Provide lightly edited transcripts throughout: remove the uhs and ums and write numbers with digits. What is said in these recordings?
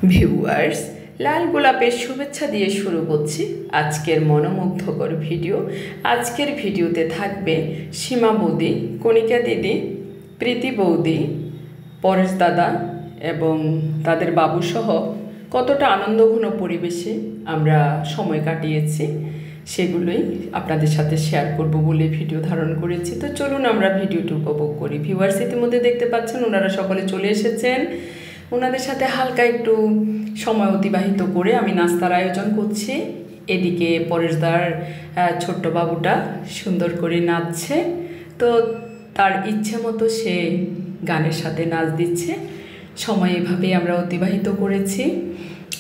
Viewers, লাল গোলাপের শুভেচ্ছা দিয়ে শুরু করছি আজকের মনোমুগ্ধকর ভিডিও। আজকের ভিডিওতে থাকবে সীমা বৌদি, কণিকা দিদি, প্রীতি বৌদি, পরেশ দাদা এবং তাদের বাবুসহ কতটা আনন্দঘন পরিবেশে আমরা সময় কাটিয়েছি সেগুলোই আপনাদের সাথে শেয়ার করব বলে ভিডিও ধারণ করেছি। তো চলুন আমরা ভিডিওটি উপভোগ করি। ভিউয়ার্স, ইতিমধ্যে দেখতে পাচ্ছেন ওনারা সকলে চলে এসেছেন। ওনাদের সাথে হালকা একটু সময় অতিবাহিত করে আমি নাস্তার আয়োজন করছি। এদিকে পরেশদার ছোট্ট বাবুটা সুন্দর করে নাচছে, তো তার ইচ্ছে মতো সে গানের সাথে নাচ দিচ্ছে। সময় এভাবেই আমরা অতিবাহিত করেছি।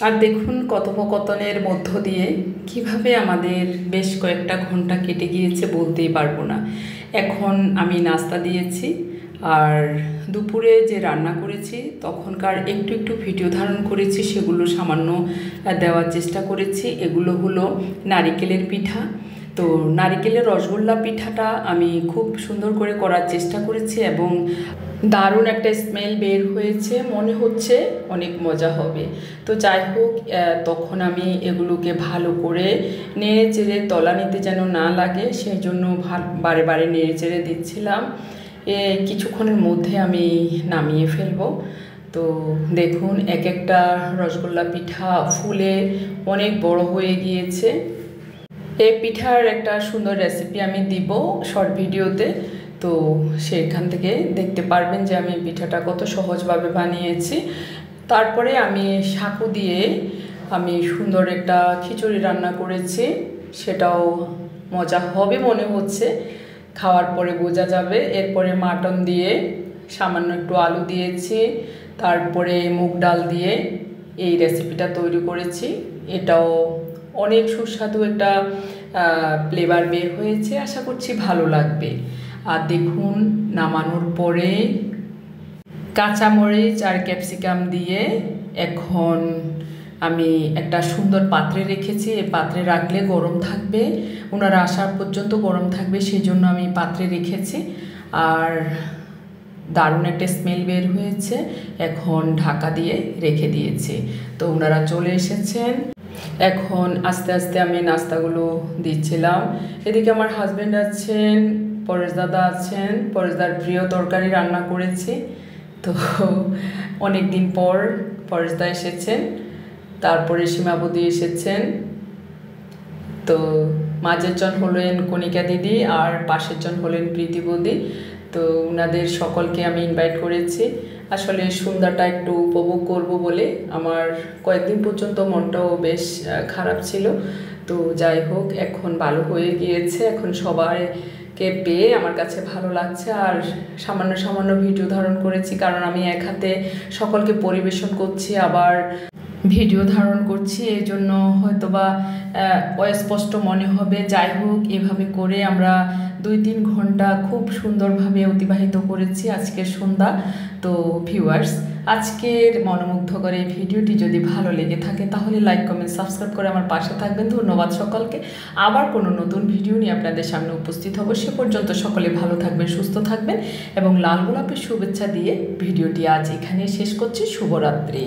আর দেখুন কথোপকথনের মধ্য দিয়ে কিভাবে আমাদের বেশ কয়েকটা ঘন্টা কেটে গিয়েছে বলতেই পারবো না। এখন আমি নাস্তা দিয়েছি, আর দুপুরে যে রান্না করেছি তখনকার একটু একটু ভিডিও ধারণ করেছি, সেগুলো সামান্য দেওয়ার চেষ্টা করেছি। এগুলো হলো নারিকেলের পিঠা। তো নারিকেলের রসগোল্লা পিঠাটা আমি খুব সুন্দর করে করার চেষ্টা করেছি এবং দারুণ একটা স্মেল বের হয়েছে, মনে হচ্ছে অনেক মজা হবে। তো যাই হোক, তখন আমি এগুলোকে ভালো করে নেড়ে চেড়ে তলানিতে যেন না লাগে সেই জন্য বারে বারে নেড়ে চেড়ে দিচ্ছিলাম। কিছুক্ষণের মধ্যে আমি নামিয়ে ফেলবো। তো দেখুন এক একটা রসগোল্লা পিঠা ফুলে অনেক বড় হয়ে গিয়েছে। এই পিঠার একটা সুন্দর রেসিপি আমি দিব শর্ট ভিডিওতে, তো সেখান থেকে দেখতে পারবেন যে আমি পিঠাটা কত সহজভাবে বানিয়েছি। তারপরে আমি সাকু দিয়ে আমি সুন্দর একটা খিচুড়ি রান্না করেছি, সেটাও মজা হবে মনে হচ্ছে, খাওয়ার পরে বোঝা যাবে। এরপরে মাটন দিয়ে সামান্য একটু আলু দিয়েছি, তারপরে মুগ ডাল দিয়ে এই রেসিপিটা তৈরি করেছি। এটাও অনেক সুস্বাদু একটা ফ্লেভার বের হয়েছে, আশা করছি ভালো লাগবে। আর দেখুন নামানোর পরে কাঁচামরিচ আর ক্যাপসিকাম দিয়ে এখন আমি একটা সুন্দর পাত্রে রেখেছি। এই পাত্রে রাখলে গরম থাকবে, ওনারা আসার পর্যন্ত গরম থাকবে, সেই জন্য আমি পাত্রে রেখেছি। আর দারুণ একটা স্মেল বের হয়েছে, এখন ঢাকা দিয়ে রেখে দিয়েছি। তো ওনারা চলে এসেছেন, এখন আস্তে আস্তে আমি নাস্তাগুলো দিচ্ছিলাম। এদিকে আমার হাজব্যান্ড আছেন, পরেশ দাদা আছেন, পরেশদার প্রিয় তরকারি রান্না করেছি। তো অনেক দিন পর পরেশদা এসেছেন, তারপরে সীমাবতী এসেছেন। তো মাঝের জন হলেন কণিকা দিদি আর পাশের জন হলেন প্রীতি বৌদি। তো ওনাদের সকলকে আমি ইনভাইট করেছি। আসলে সন্ধ্যাটা একটু উপভোগ করব বলে আমার কয়েকদিন পর্যন্ত মনটাও বেশ খারাপ ছিল। তো যাই হোক, এখন ভালো হয়ে গিয়েছে, এখন সবাইকে পেয়ে আমার কাছে ভালো লাগছে। আর সামান্য সামান্য ভিডিও ধারণ করেছি, কারণ আমি এক হাতে সকলকে পরিবেশন করছি আবার ভিডিও ধারণ করছি, এই জন্য হয়তোবা অস্পষ্ট মনে হবে। যাই হোক, এভাবে করে আমরা 2-3 ঘন্টা খুব সুন্দরভাবে অতিবাহিত করেছি আজকের সন্ধ্যা। তো ভিউয়ার্স, আজকের মনোমুগ্ধকর এই ভিডিওটি যদি ভালো লেগে থাকে তাহলে লাইক, কমেন্ট, সাবস্ক্রাইব করে আমার পাশে থাকবেন। ধন্যবাদ সকলকে। আবার কোনো নতুন ভিডিও নিয়ে আপনাদের সামনে উপস্থিত হব। সে পর্যন্ত সকলে ভালো থাকবেন, সুস্থ থাকবেন এবং লাল গোলাপের শুভেচ্ছা দিয়ে ভিডিওটি আজ এখানে শেষ করছি। শুভরাত্রি।